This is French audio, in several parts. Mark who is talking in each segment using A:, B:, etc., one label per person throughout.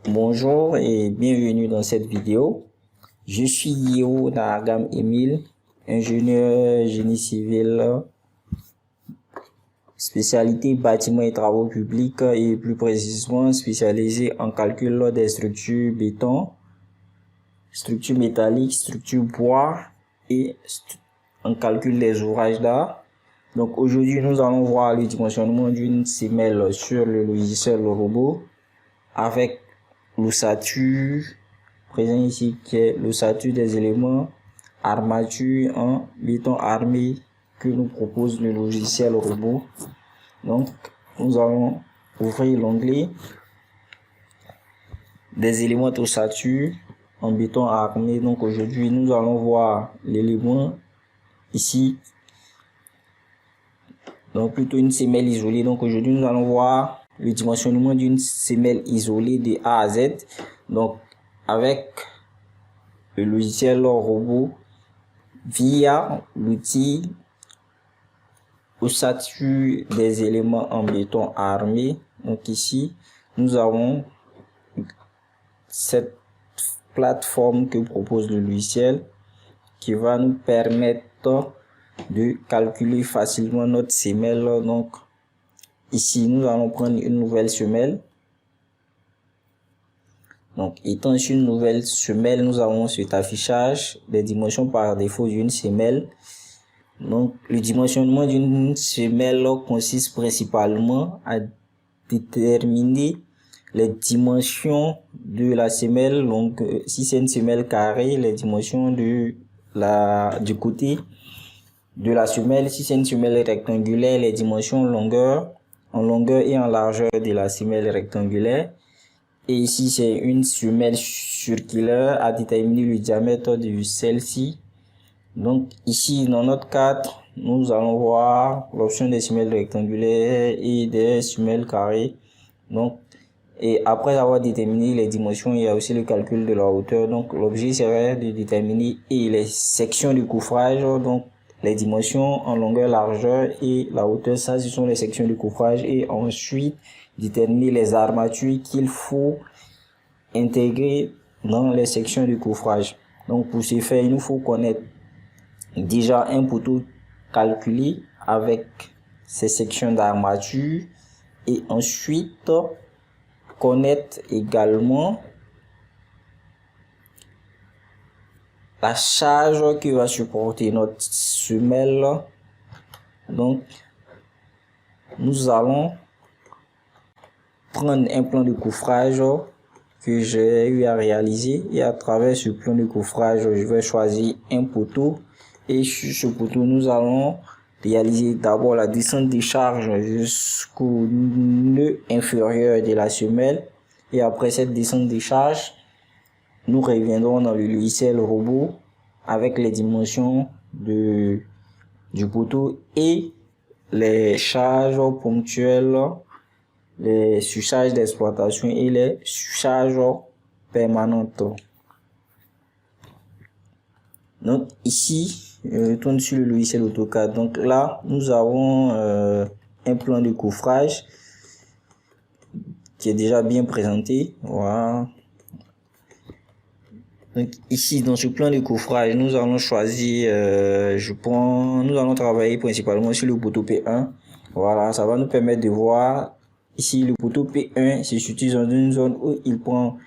A: Bonjour et bienvenue dans cette vidéo. Je suis Yeo Naragam Emile, ingénieur génie civil, spécialité bâtiment et travaux publics et plus précisément spécialisé en calcul des structures béton, structures métalliques, structures bois et en calcul des ouvrages d'art. Donc aujourd'hui nous allons voir le dimensionnement d'une semelle sur le logiciel robot avec l'ossature présent ici qui est l'ossature des éléments armature en béton armé que nous propose le logiciel robot. Donc nous allons ouvrir l'onglet des éléments d'ossature en béton armé. Donc aujourd'hui nous allons voir l'élément ici, donc plutôt une semelle isolée. Donc aujourd'hui nous allons voir le dimensionnement d'une semelle isolée de A à Z. Donc avec le logiciel robot via l'outil ossature des éléments en béton armé. Donc ici nous avons cette plateforme que propose le logiciel qui va nous permettre de calculer facilement notre semelle. Donc ici nous allons prendre une nouvelle semelle. Donc étant sur une nouvelle semelle, nous avons cet affichage des dimensions par défaut d'une semelle. Donc le dimensionnement d'une semelle consiste principalement à déterminer les dimensions de la semelle. Donc si c'est une semelle carrée, les dimensions du côté de la semelle. Si c'est une semelle rectangulaire, les dimensions en longueur et en largeur de la semelle rectangulaire. Et ici c'est une semelle circulaire, à déterminer le diamètre de celle-ci. Donc ici dans notre cadre, nous allons voir l'option des semelles rectangulaires et des semelles carrées. Donc et après avoir déterminé les dimensions, il y a aussi le calcul de la hauteur. Donc l'objet serait de déterminer les sections de couvrage, donc les dimensions en longueur, largeur et la hauteur. Ça ce sont les sections de couvrage. Et ensuite déterminer les armatures qu'il faut intégrer dans les sections de couvrage. Donc pour ce faire, il nous faut connaître déjà un poteau calculé avec ces sections d'armature et ensuite connaître également la charge qui va supporter notre semelle. Donc nous allons prendre un plan de couvrage que j'ai eu à réaliser, et à travers ce plan de couvrage je vais choisir un poteau, et sur ce poteau nous allons réaliser d'abord la descente des charges jusqu'au nœud inférieur de la semelle. Et après cette descente des charges, nous reviendrons dans le logiciel robot avec les dimensions du poteau et les charges ponctuelles, les surcharges d'exploitation et les surcharges permanentes. Donc ici, je retourne sur le logiciel AutoCAD. Donc là, nous avons un plan de couvrage qui est déjà bien présenté. Voilà. Donc ici, dans ce plan de couvrage, nous allons choisir, nous allons travailler principalement sur le poteau P1. Voilà, ça va nous permettre de voir. Ici, le poteau P1 se situe dans une zone où il prend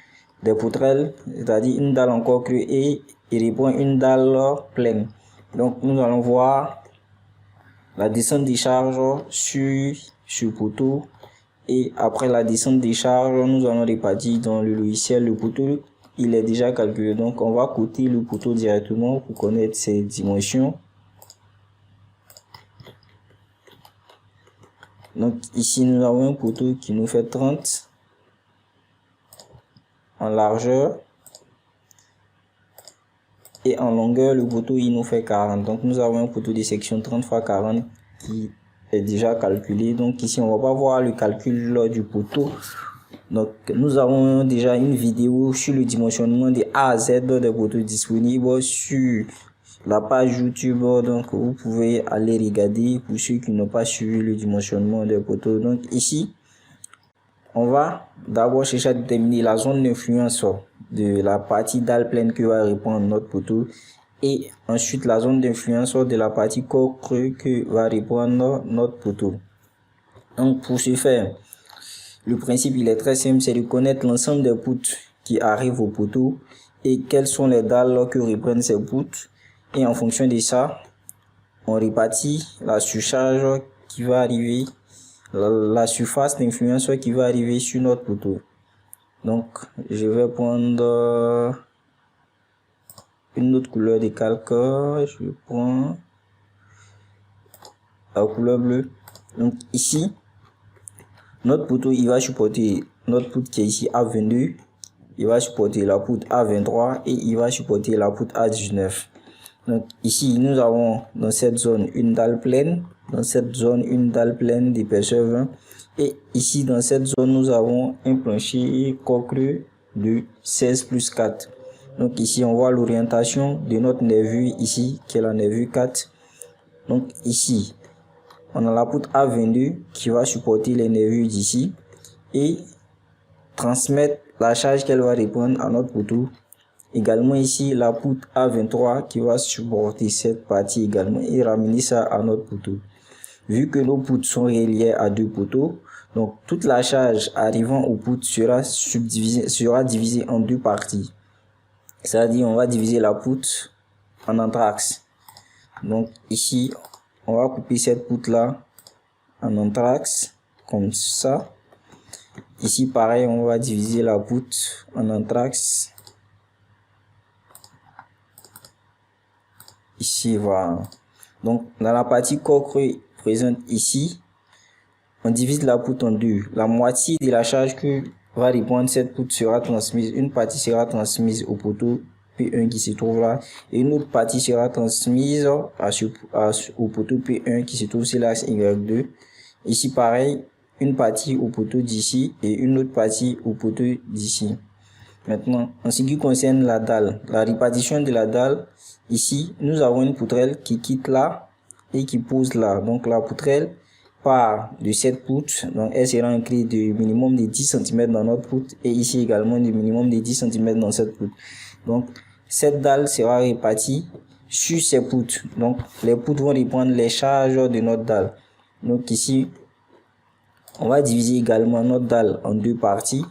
A: des poutrelles, c'est-à-dire une dalle encore crue, et il reprend une dalle pleine. Donc nous allons voir la descente des charges sur ce poteau, et après la descente des charges, nous allons répartir dans le logiciel le poteau. Il est déjà calculé, donc on va coter le poteau directement pour connaître ses dimensions. Donc ici nous avons un poteau qui nous fait 30 en largeur, et en longueur le poteau il nous fait 40. Donc nous avons un poteau de section 30 x 40 qui est déjà calculé. Donc ici on va pas voir le calcul du poteau. Donc nous avons déjà une vidéo sur le dimensionnement de A à Z des poteaux disponible sur la page YouTube. Donc vous pouvez aller regarder pour ceux qui n'ont pas suivi le dimensionnement des poteaux. Donc ici on va d'abord chercher à déterminer la zone d'influence de la partie dalle pleine que va répondre notre poteau et ensuite la zone d'influence de la partie corps creux que va répondre notre poteau. Donc pour ce faire, le principe il est très simple, c'est de connaître l'ensemble des poutres qui arrivent au poteau et quelles sont les dalles que reprennent ces poutres, et en fonction de ça, on répartit la surcharge qui va arriver, la surface d'influence qui va arriver sur notre poteau. Donc je vais prendre une autre couleur de calque, je prends la couleur bleue. Donc ici, notre poteau il va supporter notre poutre qui est ici A22, il va supporter la poutre A23 et il va supporter la poutre A19. Donc ici nous avons dans cette zone une dalle pleine, dans cette zone une dalle pleine d'épaisseur 20, et ici dans cette zone nous avons un plancher corps creux de 16 plus 4. Donc ici on voit l'orientation de notre nervure ici qui est la nervure 4. Donc ici on a la poutre A22 qui va supporter les nervures d'ici et transmettre la charge qu'elle va répondre à notre poteau. Également ici la poutre A23 qui va supporter cette partie également et ramener ça à notre poteau. Vu que nos poutres sont reliées à deux poteaux, donc toute la charge arrivant aux poutres sera divisée en deux parties. C'est-à-dire on va diviser la poutre en entraxe. Donc ici on va couper cette poutre là en entraxe comme ça. Ici pareil, on va diviser la poutre en entraxe. Ici voilà. Donc dans la partie corps creux présente ici, on divise la poutre en deux. La moitié de la charge que va répondre cette poutre sera transmise. Une partie sera transmise au poteau P1 qui se trouve là et une autre partie sera transmise au poteau P1 qui se trouve sur l'axe Y2. Ici pareil, une partie au poteau d'ici et une autre partie au poteau d'ici. Maintenant, en ce qui concerne la dalle, la répartition de la dalle, ici nous avons une poutrelle qui quitte là et qui pose là. Donc la poutrelle part de cette poutre, donc elle sera incluse de minimum de 10 cm dans notre poutre et ici également de minimum de 10 cm dans cette poutre. Donc cette dalle sera répartie sur ces poutres. Donc les poutres vont reprendre les charges de notre dalle. Donc ici on va diviser également notre dalle en deux parties.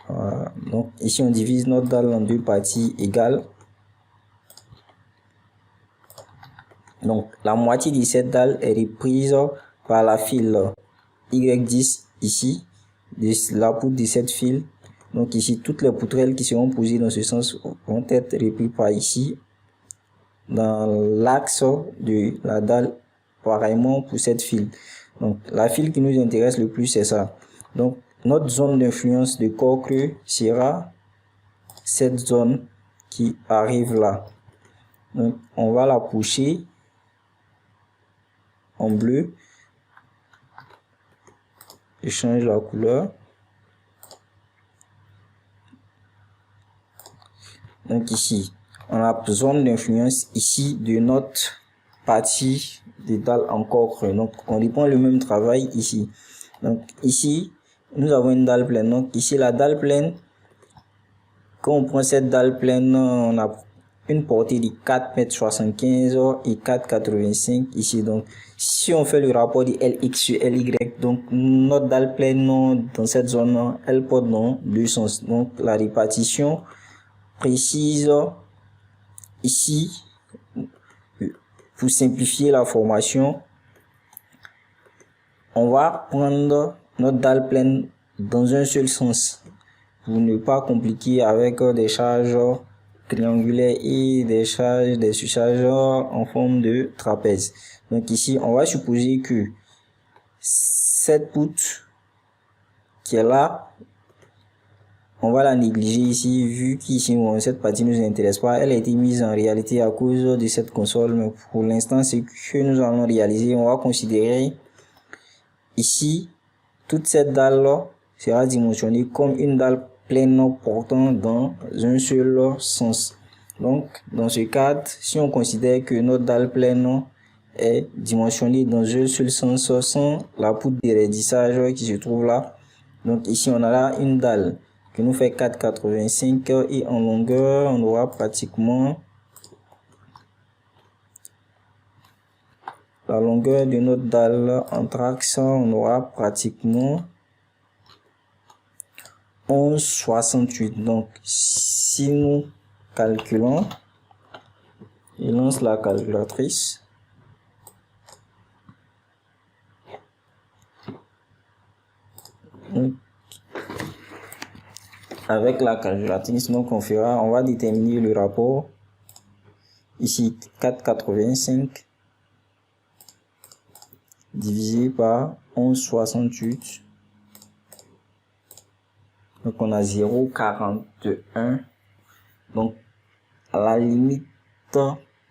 A: Voilà. Donc ici on divise notre dalle en deux parties égales. Donc la moitié de cette dalle est reprise par la file Y10 ici, de la poutre de cette file. Donc ici toutes les poutrelles qui seront posées dans ce sens vont être reprises par ici dans l'axe de la dalle, pareillement pour cette file. Donc la file qui nous intéresse le plus c'est ça. Donc notre zone d'influence de corps creux sera cette zone qui arrive là. Donc on va la pousser en bleu. Je change la couleur. Donc ici on a zone d'influence ici de notre partie de dalle en corps creux. Donc on reprend le même travail ici. Donc ici nous avons une dalle pleine. Donc ici la dalle pleine, quand on prend cette dalle pleine, on a une portée de 4,75 m et 4,85 ici. Donc si on fait le rapport de LX sur LY, donc notre dalle pleine dans cette zone, elle porte dans deux sens. Donc la répartition précise ici, pour simplifier la formation, on va prendre notre dalle pleine dans un seul sens pour ne pas compliquer avec des charges triangulaires et des surcharges en forme de trapèze. Donc ici on va supposer que cette poutre qui est là, on va la négliger ici vu qu'ici cette partie ne nous intéresse pas. Elle a été mise en réalité à cause de cette console, mais pour l'instant c'est que nous allons réaliser. On va considérer ici toute cette dalle là sera dimensionnée comme une dalle pleine portant dans un seul sens. Donc dans ce cadre, si on considère que notre dalle pleine est dimensionné dans un seul sens sans la poutre de raidissage qui se trouve là. Donc ici on a là une dalle qui nous fait 4,85 et en longueur on aura pratiquement la longueur de notre dalle en trax, on aura pratiquement 11,68. Donc si nous calculons, je lance la calculatrice. Avec la calculatrice, donc on va déterminer le rapport. Ici 4,85 divisé par 11,68. Donc on a 0,41. Donc à la limite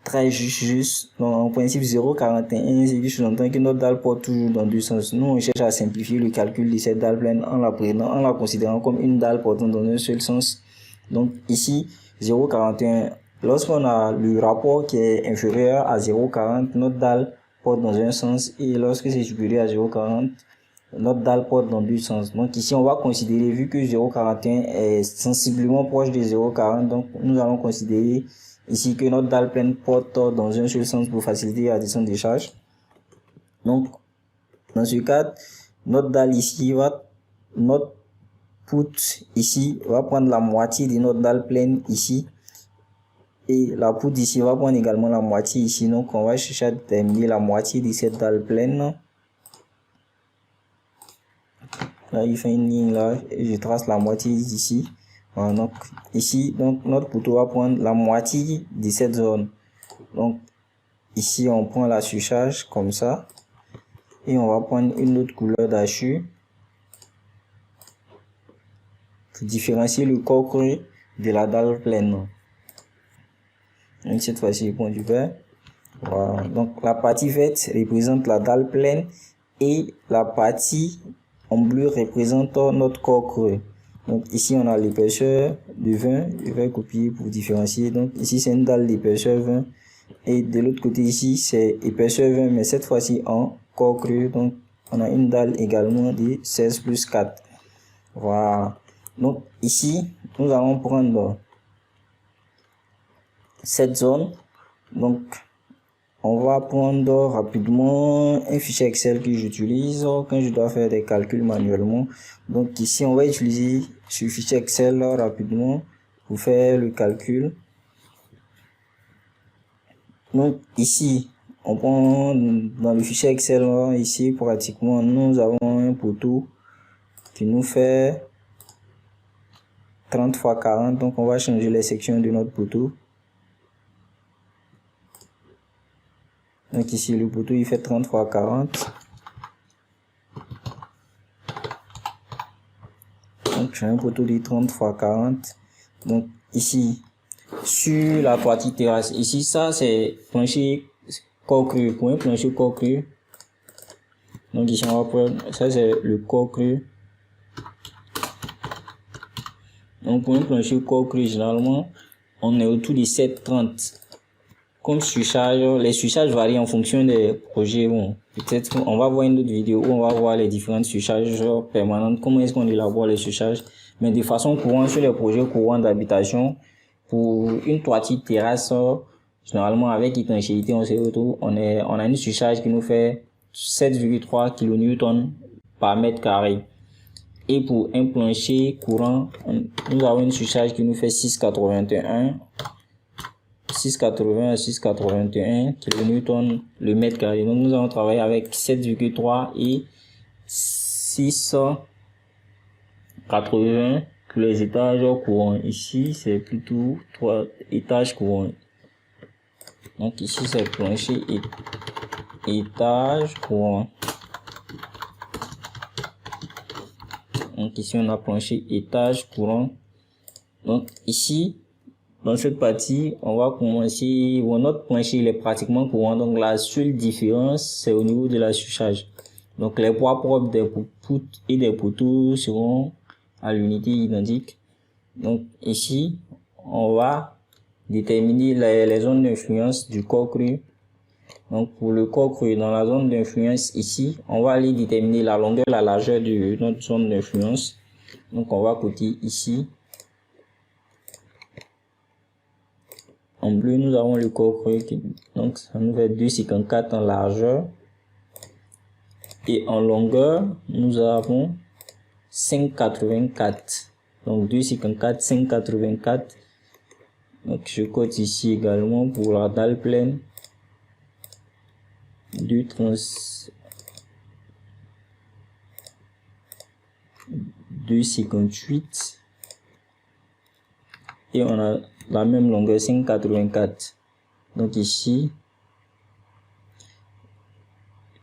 A: très juste. Donc en principe 0,41, c'est que je entends que notre dalle porte toujours dans deux sens. Nous on cherche à simplifier le calcul de cette dalle pleine en la considérant comme une dalle portant dans un seul sens. Donc ici 0,41. Lorsqu'on a le rapport qui est inférieur à 0,40, notre dalle porte dans un sens, et lorsque c'est supérieur à 0,40, notre dalle porte dans deux sens. Donc ici on va considérer, vu que 0,41 est sensiblement proche de 0,40, donc nous allons considérer ici que notre dalle pleine porte dans un seul sens pour faciliter la descente des charges. Donc dans ce cas, notre dalle ici notre poutre ici va prendre la moitié de notre dalle pleine ici, et la poutre ici va prendre également la moitié ici. Donc on va chercher à déterminer la moitié de cette dalle pleine. Là il fait une ligne là et je trace la moitié ici. Voilà, donc ici notre poteau va prendre la moitié de cette zone. Donc ici on prend la surcharge comme ça, et on va prendre une autre couleur d'hachure pour différencier le corps creux de la dalle pleine. Donc cette fois-ci je prends du vert. Voilà. Donc la partie verte représente la dalle pleine et la partie en bleu représente notre corps creux. Donc ici on a l'épaisseur de 20, je vais copier pour différencier. Donc ici c'est une dalle d'épaisseur 20, et de l'autre côté ici c'est épaisseur 20, mais cette fois-ci en corps creux. Donc on a une dalle également de 16 plus 4. Voilà. Donc ici nous allons prendre cette zone. Donc on va prendre rapidement un fichier Excel que j'utilise quand je dois faire des calculs manuellement. Donc ici on va utiliser ce fichier Excel rapidement pour faire le calcul. Donc ici on prend dans le fichier Excel ici pratiquement nous avons un poteau qui nous fait 30 x 40. Donc on va changer les sections de notre poteau. Donc ici le poteau il fait 30 x 40. Donc j'ai un poteau de 30 x 40. Donc ici sur la partie terrasse, ici ça c'est plancher corps creux, pour un plancher corps creux. Donc ici on va prendre, ça c'est le corps creux. Donc pour un plancher corps creux, généralement on est autour de 7,30. Comme surcharge, les surcharges varient en fonction des projets. Bon, peut-être qu'on va voir une autre vidéo où on va voir les différentes surcharges permanentes, comment est-ce qu'on élabore les surcharges. Mais de façon courante, sur les projets courants d'habitation, pour une toiture terrasse, généralement avec étanchéité, on a une surcharge qui nous fait 7,3 kN par mètre carré. Et pour un plancher courant, nous avons une surcharge qui nous fait 6,81 à 6,81 kN le mètre carré. Donc nous allons travailler avec 7,3 et 6,80 pour les étages courants. Ici c'est plutôt 3 étages courants. Donc ici c'est plancher et étage courant. Donc ici on a plancher étage courant. Donc ici dans cette partie, on va commencer. Bon, notre plancher il est pratiquement courant, donc la seule différence c'est au niveau de la surcharge. Donc les poids propres des poutres et des poteaux seront à l'unité identique. Donc ici, on va déterminer les zones d'influence du corps creux. Donc, pour le corps creux, dans la zone d'influence ici, on va aller déterminer la longueur, la largeur de notre zone d'influence. Donc, on va coter ici. En bleu, nous avons le corps creux. Donc, ça nous fait 2,54 en largeur. Et en longueur, nous avons 5,84. Donc, 2,54, 5,84. Donc, je cote ici également pour la dalle pleine. 2,58. Et on a la même longueur, 5,84. Donc ici,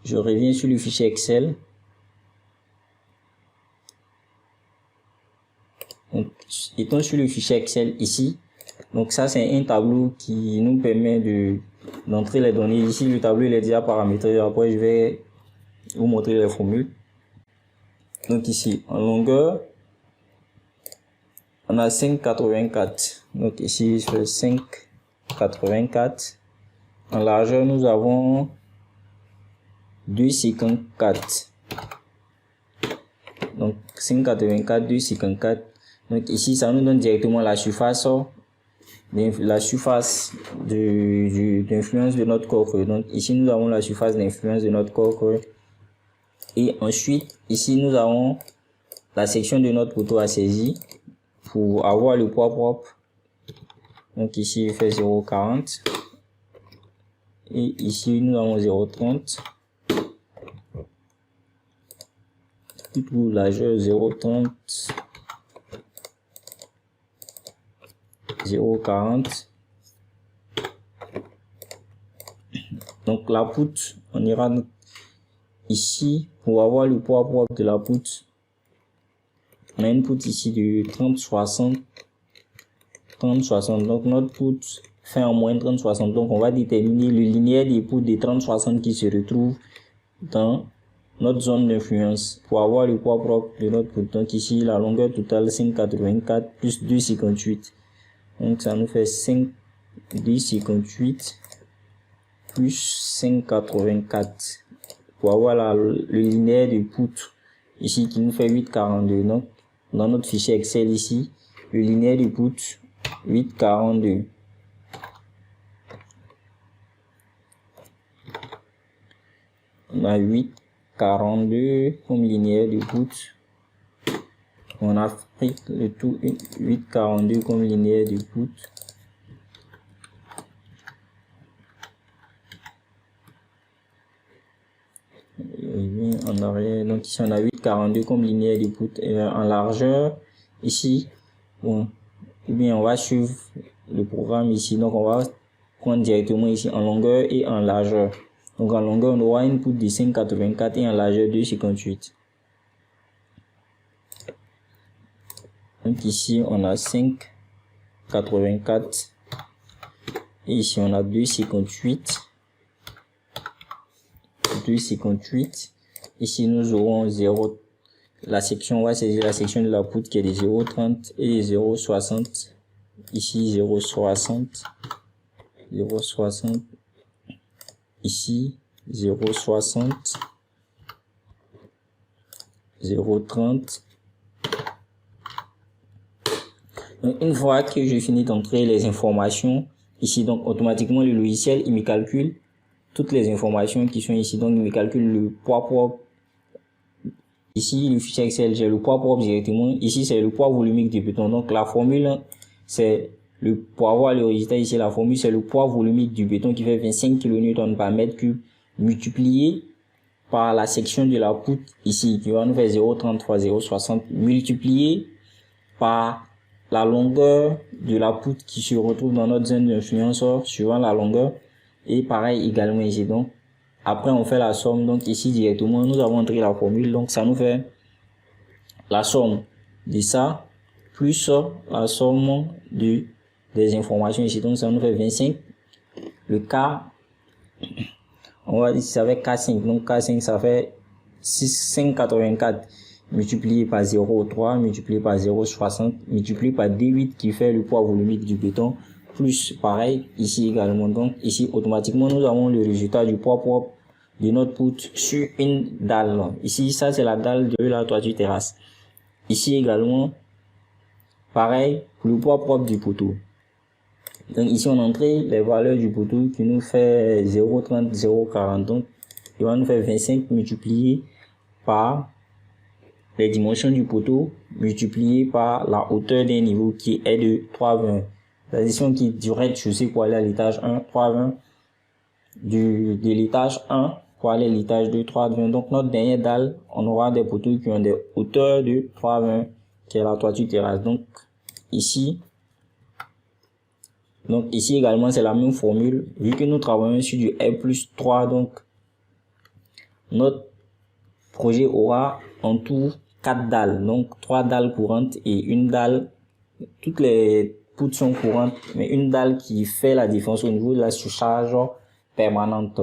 A: je reviens sur le fichier Excel. Donc, étant sur le fichier Excel ici, donc ça c'est un tableau qui nous permet d'entrer les données. Ici le tableau il est déjà paramétré. Après je vais vous montrer les formules. Donc ici en longueur, on a 5,84. Donc ici je fais 5,84. En largeur nous avons 2,54. Donc 5,84, 2,54. Donc ici ça nous donne directement la surface d'influence de notre corps creux. Donc ici nous avons la surface d'influence de notre corps creux. Et ensuite ici nous avons la section de notre poteau à saisir pour avoir le poids propre. Donc ici je fais 0,40 et ici nous avons 0,30. Pour largeur 0,30, 0,40. Donc la poutre, on ira ici pour avoir le poids propre de la poutre. On a une poutre ici de 30-60. 30-60. Donc notre poutre fait en moins 30-60. Donc on va déterminer le linéaire des poutres des 30-60 qui se retrouvent dans notre zone d'influence pour avoir le poids propre de notre poutre. Donc ici la longueur totale 5,84 plus 2,58. Donc ça nous fait 2,58 plus 5,84 pour avoir le linéaire de poutre ici qui nous fait 8,42. Donc dans notre fichier Excel ici, le linéaire de poutre 8,42. On a 8,42 comme linéaire de poutre. On a pris le tout 8,42 comme linéaire de poutre. En arrière, donc ici on a 8,42 comme linéaire de poutre. Et en largeur, ici, bon, eh bien on va suivre le programme ici. Donc on va prendre directement ici en longueur et en largeur. Donc en longueur on aura une poutre de 5,84 et en largeur 2,58. Donc ici on a 5,84 et ici on a 2,58. 2,58. Ici nous aurons 0. La section, on va saisir la section de la poutre qui est de 0,30 et 0,60. Ici 0,60. 0,60. Ici 0,60. 0,30. Donc, une fois que j'ai fini d'entrer les informations ici, donc automatiquement le logiciel il me calcule toutes les informations qui sont ici. Donc il me calcule le poids propre. Ici le fichier Excel, j'ai le poids propre directement. Ici c'est le poids volumique du béton. Donc la formule c'est le, pour avoir le résultat ici, la formule c'est le poids volumique du béton qui fait 25 kN par mètre cube multiplié par la section de la poutre ici qui va nous faire 0,33, 0,60 multiplié par la longueur de la poutre qui se retrouve dans notre zone d'influence suivant la longueur. Et pareil également ici. Donc après on fait la somme. Donc ici directement nous avons entré la formule. Donc ça nous fait la somme de ça plus la somme des informations ici. Donc ça nous fait 25. Le K, on va dire ça fait K5. Donc K5 ça fait 5,84 multiplié par 0,3 multiplié par 0,60 multiplié par D8 qui fait le poids volumique du béton. plus pareil ici également. Donc ici automatiquement nous avons le résultat du poids propre de notre poutre sur une dalle. Ici ça c'est la dalle de la toiture terrasse. Ici également pareil pour le poids propre du poteau. Donc ici on a entré les valeurs du poteau qui nous fait 0,30, 0,40. Donc il va nous faire 25 multiplié par les dimensions du poteau multiplié par la hauteur d'un niveau qui est de 3,20. La addition qui du rez-de-chaussée pour aller à l'étage 1, 3,20 de l'étage 1 pour aller à l'étage 2, 3,20. Donc notre dernière dalle, on aura des poteaux qui ont des hauteurs de 3,20 qui est la toiture terrasse. Donc ici également c'est la même formule vu que nous travaillons sur du R+3. Donc notre projet aura en tout 4 dalles, donc 3 dalles courantes et une dalle, toutes les poutres sont courantes, mais une dalle qui fait la différence au niveau de la surcharge permanente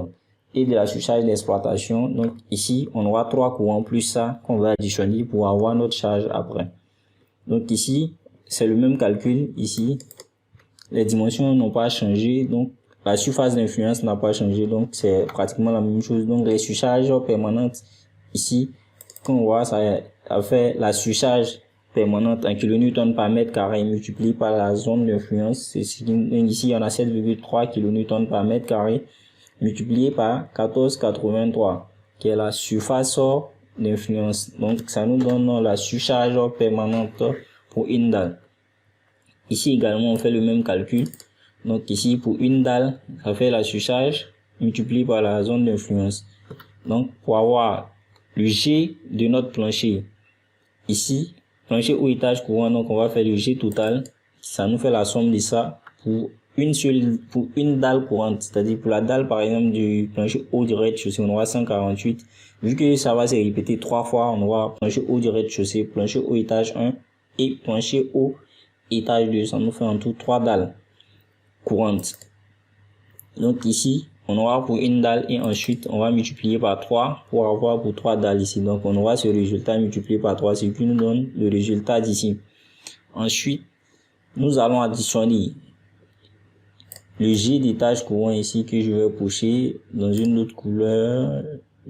A: et de la surcharge d'exploitation. Donc ici on aura 3 courants plus ça qu'on va additionner pour avoir notre charge après. Donc ici c'est le même calcul. Ici les dimensions n'ont pas changé, donc la surface d'influence n'a pas changé, donc c'est pratiquement la même chose. Donc les surcharges permanentes ici, quand on voit ça a fait la surcharge permanente en kN par mètre carré multiplié par la zone d'influence. Ici il y en a 7,3 kN par mètre carré multiplié par 14,83 qui est la surface d'influence. Donc ça nous donne la surcharge permanente pour une dalle. Ici également on fait le même calcul. Donc ici pour une dalle ça fait la surcharge multiplié par la zone d'influence. Donc pour avoir le G de notre plancher, ici plancher au étage courant, donc on va faire le G total, ça nous fait la somme de ça pour une dalle courante, c'est-à-dire pour la dalle par exemple du plancher haut du rez-de-chaussée on aura 148. Vu que ça va se répéter 3 fois, on aura plancher haut du rez-de-chaussée, plancher au étage 1 et plancher au étage 2, ça nous fait en tout 3 dalles courantes. Donc ici on aura pour une dalle et ensuite on va multiplier par 3 pour avoir pour 3 dalles ici. Donc on aura ce résultat multiplié par 3, ce qui nous donne le résultat d'ici. Ensuite nous allons additionner le G d'étage courant ici que je vais pocher dans une autre couleur.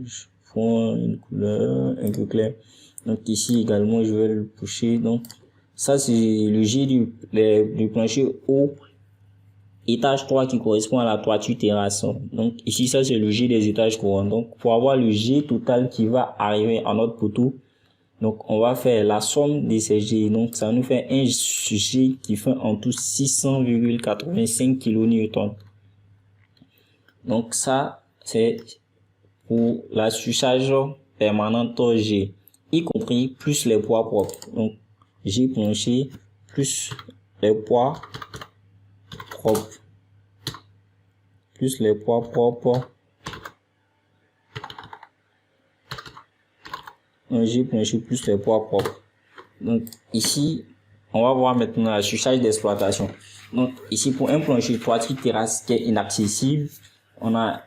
A: Je prends une couleur un peu claire. Donc ici également je vais le pocher. Donc ça c'est le G du plancher haut étage 3 qui correspond à la toiture terrasse. Donc ici ça c'est le G des étages courants. Donc pour avoir le G total qui va arriver à notre poteau, donc on va faire la somme de ces G. Donc ça nous fait un G qui fait en tout 600,85 kN. Donc ça c'est pour la surcharge permanente G, y compris plus les poids propres. Donc G plancher plus les poids propres, plus les poids propres. Donc G plancher plus les poids propres. Donc ici on va voir maintenant la surcharge d'exploitation. Donc ici pour un plancher toiture terrasse qui est inaccessible, on a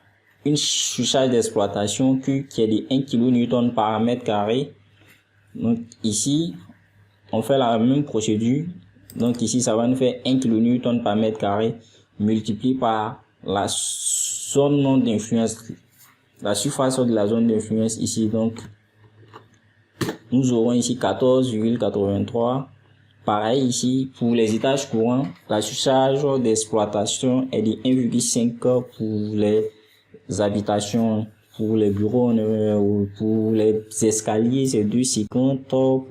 A: une surcharge d'exploitation qui est de 1 kN par mètre carré. Donc ici on fait la même procédure. Donc ici ça va nous faire 1 kN par mètre carré multiplié par la zone d'influence, la surface de la zone d'influence ici. Donc nous aurons ici 14,83. Pareil ici pour les étages courants, la surcharge d'exploitation est de 1,5 pour les habitations. Pour les bureaux ou pour les escaliers c'est 2,50. Pour